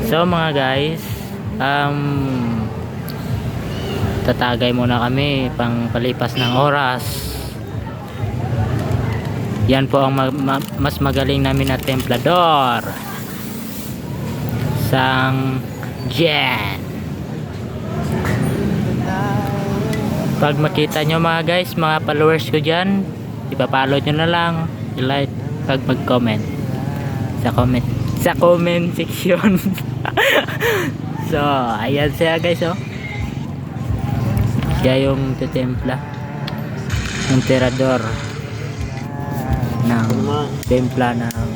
So mga guys, tatagay muna kami pang palipas ng oras. Yan po ang mas magaling namin na templador, Sang Jen. Pag makita nyo mga guys, mga followers ko dyan, ipapalo nyo na lang, i-like, pag mag-comment sa comment section. So ayan siya guys, oh. Siya yung tutempla, yung tirador ng templa ng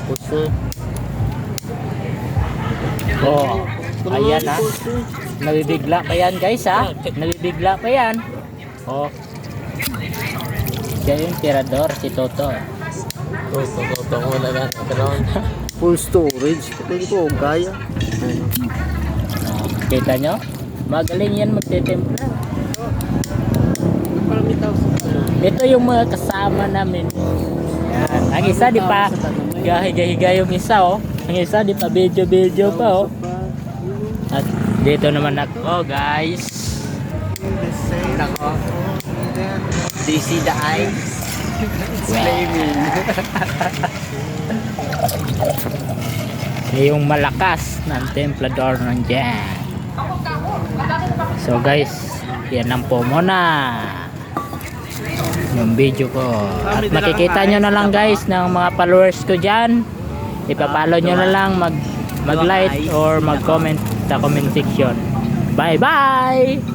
puso. Oh, ayan ha. Nabibigla pa yan guys ha. Nabibigla pa yan. Oh. Siya yung tirador, si Toto. Toto wala na. Full storage. Pwede ko gaya. Oh, kita nyo? Magaling yan magtitempla. Ito yung mga kasama namin. Yan. Ang isa di pa gahiga yung isa, oh. Ang isa di pa video pa, oh. At dito naman ako, guys. Nako. Do you see the eyes? It's flaming. Yung malakas ng templador nandiyan. So guys, yan lang po muna yung video ko. At makikita nyo na lang guys ng mga followers ko dyan. Ipapalo nyo na lang, mag-like or mag-comment sa comment section. Bye bye!